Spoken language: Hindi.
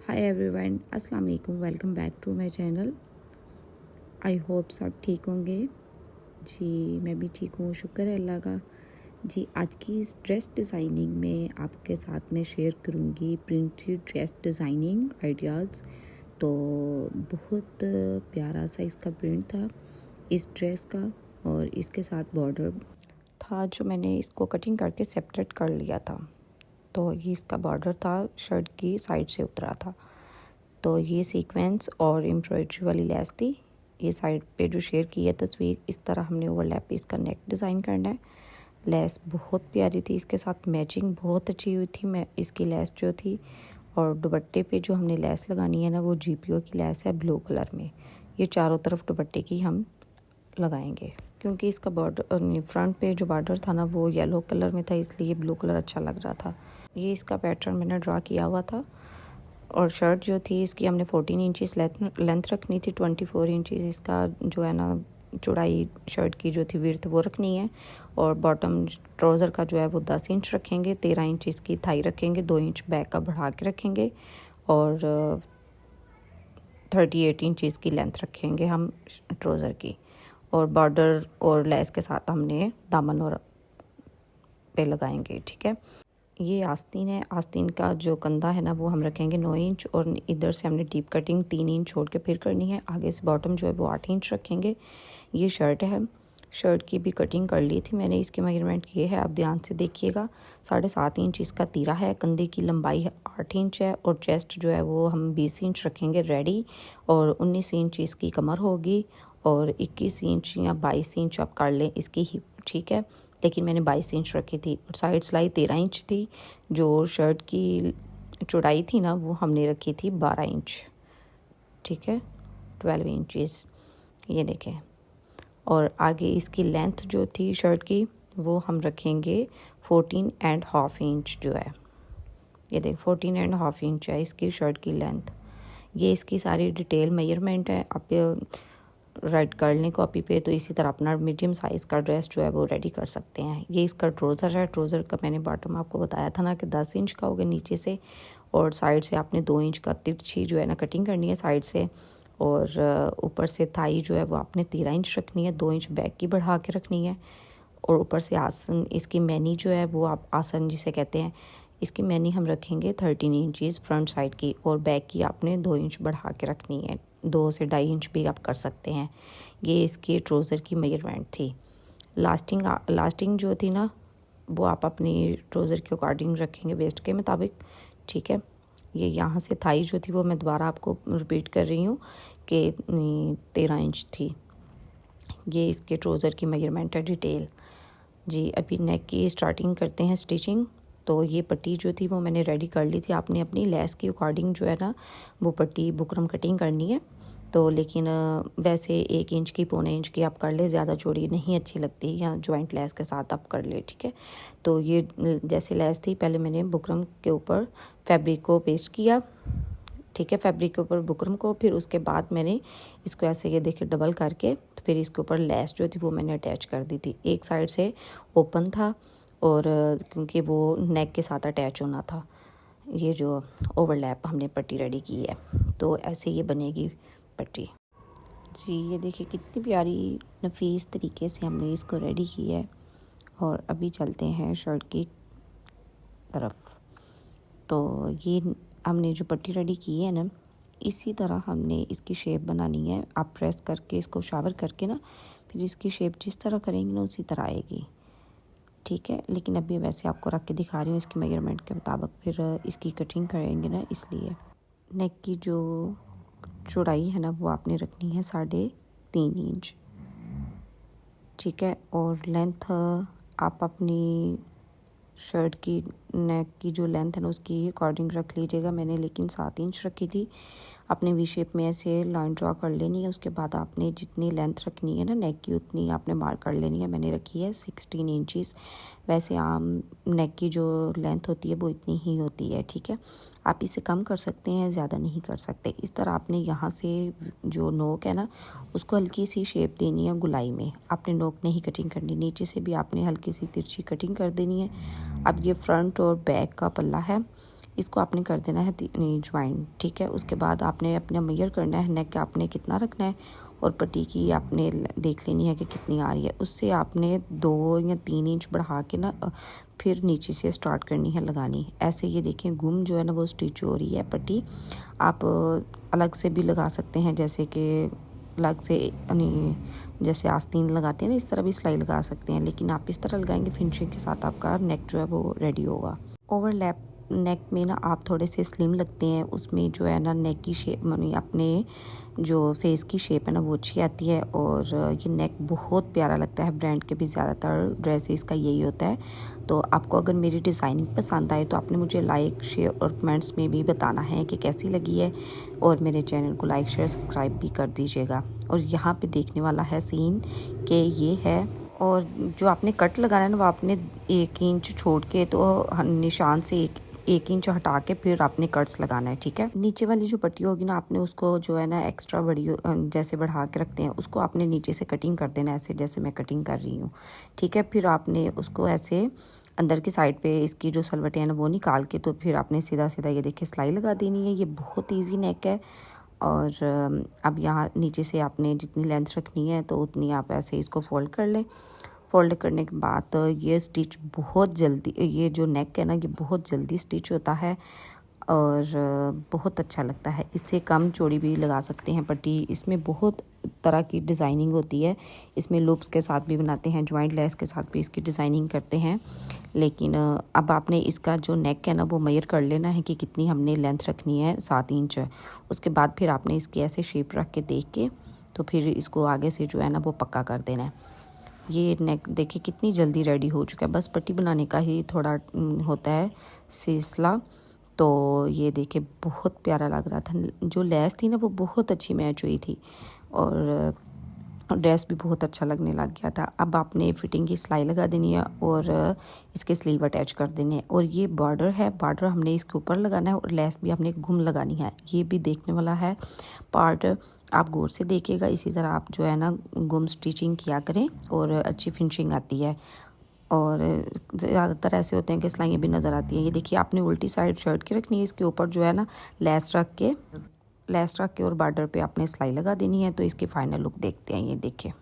हाय एवरीवन, अस्सलाम वालेकुम। Welcome back to my channel. I hope सब ठीक होंगे। जी मैं भी ठीक हूँ, शुक्र है अल्लाह का। जी आज की इस ड्रेस डिज़ाइनिंग में आपके साथ में शेयर करूँगी प्रिंटेड ड्रेस डिज़ाइनिंग आइडियाज़। तो बहुत प्यारा सा इसका प्रिंट था इस ड्रेस का, और इसके साथ बॉर्डर था जो मैंने इसको कटिंग करके सेपरेट कर लिया था। तो ये इसका बॉर्डर था, शर्ट की साइड से उतरा था। तो ये सीक्वेंस और एम्ब्रॉयडरी वाली लेस थी। ये साइड पे जो शेयर की है तस्वीर, इस तरह हमने ओवरलैप पे इसका नेक डिज़ाइन करना है। लेस बहुत प्यारी थी, इसके साथ मैचिंग बहुत अच्छी हुई थी मैं इसकी लेस जो थी। और दुपट्टे पे जो हमने लेस लगानी है ना, वो जीपीओ की लेस है ब्लू कलर में। ये चारों तरफ दुपट्टे की हम लगाएंगे, क्योंकि इसका बॉर्डर फ्रंट पे जो बॉर्डर था ना वो येलो कलर में था, इसलिए ब्लू कलर अच्छा लग रहा था। ये इसका पैटर्न मैंने ड्रा किया हुआ था। और शर्ट जो थी इसकी हमने 14 इंचेस लेंथ रखनी थी। 24 इंचेस इसका जो है ना चौड़ाई शर्ट की जो थी विड्थ वो रखनी है। और बॉटम ट्राउज़र का जो है वो 10 इंच रखेंगे। 13 इंच इसकी थाई रखेंगे। 2 इंच बैक का बढ़ा के रखेंगे। और 38 इंच इसकी लेंथ रखेंगे हम ट्राउज़र की। और बॉर्डर और लेस के साथ हमने दामन और पे लगाएंगे। ठीक है, ये आस्तीन है। आस्तीन का जो कंधा है ना वो हम रखेंगे 9 इंच, और इधर से हमने डीप कटिंग 3 इंच छोड़ के फिर करनी है। आगे से बॉटम जो है वो 8 इंच रखेंगे। ये शर्ट है, शर्ट की भी कटिंग कर ली थी मैंने। इसके मेजरमेंट ये है, आप ध्यान से देखिएगा। 7.5 इंच इसका तीरा है। कंधे की लंबाई है 8 इंच है। और चेस्ट जो है वो हम 20 इंच रखेंगे रेडी। और 19 इंच इसकी कमर होगी। और 21 इंच या 22 इंच आप कर लें इसकी हिप। ठीक है, लेकिन मैंने 22 इंच रखी थी। और साइड सिलाई 13 इंच थी। जो शर्ट की चौड़ाई थी ना वो हमने रखी थी 12 इंच। ठीक है, 12 इंचेस ये देखें। और आगे इसकी लेंथ जो थी शर्ट की वो हम रखेंगे 14.5 इंच जो है। ये देख 14.5 इंच है इसकी शर्ट की लेंथ। ये इसकी सारी डिटेल मेजरमेंट है। आप राइट कर लें कॉपी पे, तो इसी तरह अपना मीडियम साइज़ का ड्रेस जो है वो रेडी कर सकते हैं। ये इसका ट्राउज़र है। ट्राउज़र का मैंने बॉटम आपको बताया था ना कि 10 इंच का होगा नीचे से। और साइड से आपने 2 इंच का तिरछी जो है ना कटिंग करनी है साइड से। और ऊपर से थाई जो है वो आपने 13 इंच रखनी है। 2 इंच बैक की बढ़ा के रखनी है। और ऊपर से आसन, इसकी मैनी जो है वो आप आसन जिसे कहते हैं, इसकी मैनी हम रखेंगे 13 इंचज़ फ्रंट साइड की। और बैक की आपने 2 इंच बढ़ा के रखनी है। 2 से 2.5 इंच भी आप कर सकते हैं। ये इसके ट्राउज़र की मेजरमेंट थी। लास्टिंग जो थी ना वो आप अपनी ट्राउज़र के अकॉर्डिंग रखेंगे वेस्ट के मुताबिक। ठीक है, ये यहाँ से थाई जो थी वो मैं दोबारा आपको रिपीट कर रही हूँ कि 13 इंच थी। ये इसके ट्राउज़र की मेजरमेंट है डिटेल। जी अभी नेक की स्टार्टिंग करते हैं स्टिचिंग। तो ये पट्टी जो थी वो मैंने रेडी कर ली थी। आपने अपनी लेस के अकॉर्डिंग जो है ना वो पट्टी बुकरम कटिंग करनी है। तो लेकिन वैसे 1 इंच की 1.25 इंच की आप कर ले, ज़्यादा चौड़ी नहीं अच्छी लगती, या जॉइंट लेस के साथ आप कर ले। ठीक है, तो ये जैसे लेस थी पहले मैंने बुकरम के ऊपर फैब्रिक को पेस्ट किया। ठीक है, फैब्रिक के ऊपर बुकरम को, फिर उसके बाद मैंने इसको ऐसे ये देखिए डबल करके तो फिर इसके ऊपर लेस जो थी वो मैंने अटैच कर दी थी। एक साइड से ओपन था और क्योंकि वो नेक के साथ अटैच होना था। ये जो ओवरलैप हमने पट्टी रेडी की है, तो ऐसे ये बनेगी पट्टी। जी ये देखिए कितनी प्यारी नफीस तरीके से हमने इसको रेडी की है। और अभी चलते हैं शर्ट की तरफ। तो ये हमने जो पट्टी रेडी की है ना, इसी तरह हमने इसकी शेप बनानी है। आप प्रेस करके इसको शावर करके ना फिर इसकी शेप जिस तरह करेंगे ना उसी तरह आएगी। ठीक है, लेकिन अभी वैसे आपको रख के दिखा रही हूँ इसकी मेजरमेंट के मुताबिक, फिर इसकी कटिंग करेंगे ना इसलिए। नेक की जो चौड़ाई है ना वो आपने रखनी है 3.5 इंच। ठीक है, और लेंथ आप अपनी शर्ट की नेक की जो लेंथ है ना उसकी अकॉर्डिंग रख लीजिएगा। मैंने लेकिन 7 इंच रखी थी। आपने वी शेप में ऐसे लाइन ड्रा कर लेनी है। उसके बाद आपने जितनी लेंथ रखनी है ना नेक की उतनी आपने मार्क कर लेनी है। मैंने रखी है 16 इंचज़। वैसे आम नेक की जो लेंथ होती है वो इतनी ही होती है। ठीक है, आप इसे कम कर सकते हैं, ज़्यादा नहीं कर सकते। इस तरह आपने यहाँ से जो नोक है ना उसको हल्की सी शेप देनी है गुलाई में। आपने नोक नहीं कटिंग करनी, नीचे से भी आपने हल्की सी तिरछी कटिंग कर देनी है। अब ये फ्रंट और बैक का पल्ला है, इसको आपने कर देना है ज्वाइन, ठीक है। उसके बाद आपने अपना मेजर करना है नेक आपने कितना रखना है और पट्टी की आपने देख लेनी है कि कितनी आ रही है। उससे आपने 2 या 3 इंच बढ़ा के ना फिर नीचे से स्टार्ट करनी है लगानी। ऐसे ये देखें गुम जो है ना वो स्टिच हो रही है पट्टी। आप अलग से भी लगा सकते हैं, जैसे कि अलग से जैसे आस्तीन लगाते हैं ना इस तरह भी सिलाई लगा सकते हैं, लेकिन आप इस तरह लगाएंगे फिनिशिंग के साथ आपका नेक जो है वो रेडी होगा। ओवरलैप नेक में ना आप थोड़े से स्लिम लगते हैं, उसमें जो है ना नेक की शेप अपने जो फेस की शेप है ना वो अच्छी आती है और ये नेक बहुत प्यारा लगता है। ब्रांड के भी ज़्यादातर ड्रेसेस का यही होता है। तो आपको अगर मेरी डिज़ाइनिंग पसंद आए तो आपने मुझे लाइक शेयर और कमेंट्स में भी बताना है कि कैसी लगी है, और मेरे चैनल को लाइक शेयर सब्सक्राइब भी कर दीजिएगा। और यहाँ पे देखने वाला है सीन कि ये है, और जो आपने कट लगाना है ना वो आपने 1 इंच छोड़ के तो निशान से 1 इंच हटा के फिर आपने कट्स लगाना है, ठीक है। नीचे वाली जो पट्टी होगी ना आपने उसको जो है ना एक्स्ट्रा बड़ी जैसे बढ़ा के रखते हैं उसको आपने नीचे से कटिंग कर देना, ऐसे जैसे मैं कटिंग कर रही हूँ, ठीक है। फिर आपने उसको ऐसे अंदर की साइड पे इसकी जो सलवटें हैं ना वो निकाल के तो फिर आपने सीधा सीधा ये देखिए सिलाई लगा देनी है। ये बहुत ईजी नेक है। और अब यहाँ नीचे से आपने जितनी लेंथ रखनी है तो उतनी आप ऐसे इसको फोल्ड कर लें। फोल्ड करने के बाद ये स्टिच बहुत जल्दी, ये जो नेक है ना ये बहुत जल्दी स्टिच होता है और बहुत अच्छा लगता है। इससे कम चौड़ी भी लगा सकते हैं पट्टी। इसमें बहुत तरह की डिज़ाइनिंग होती है, इसमें लूप्स के साथ भी बनाते हैं, जॉइंट लेस के साथ भी इसकी डिज़ाइनिंग करते हैं। लेकिन अब आपने इसका जो नेक है ना वो मेजर कर लेना है कि कितनी हमने लेंथ रखनी है, 7 इंच। उसके बाद फिर आपने इसकी ऐसे शेप रख के देख के तो फिर इसको आगे से जो है ना वो पक्का कर देना है। ये नेक देखिए कितनी जल्दी रेडी हो चुका है, बस पट्टी बनाने का ही थोड़ा होता है सिलसिला। तो ये देखिए बहुत प्यारा लग रहा था, जो लेस थी ना वो बहुत अच्छी मैच हुई थी और ड्रेस भी बहुत अच्छा लगने लग गया था। अब आपने फिटिंग की सिलाई लगा देनी है और इसके स्लीव अटैच कर देने हैं। और ये बॉर्डर है, बॉर्डर हमने इसके ऊपर लगाना है और लेस भी हमने घुम लगानी है। ये भी देखने वाला है पार्ट, आप गौर से देखिएगा। इसी तरह आप जो है ना गुम स्टिचिंग किया करें और अच्छी फिनिशिंग आती है। और ज़्यादातर ऐसे होते हैं कि सिलाइयाँ भी नज़र आती हैं। ये देखिए आपने उल्टी साइड शर्ट की रखनी है, इसके ऊपर जो है ना लेस रख के और बॉर्डर पे आपने सिलाई लगा देनी है। तो इसकी फाइनल लुक देखते हैं, ये देखिए।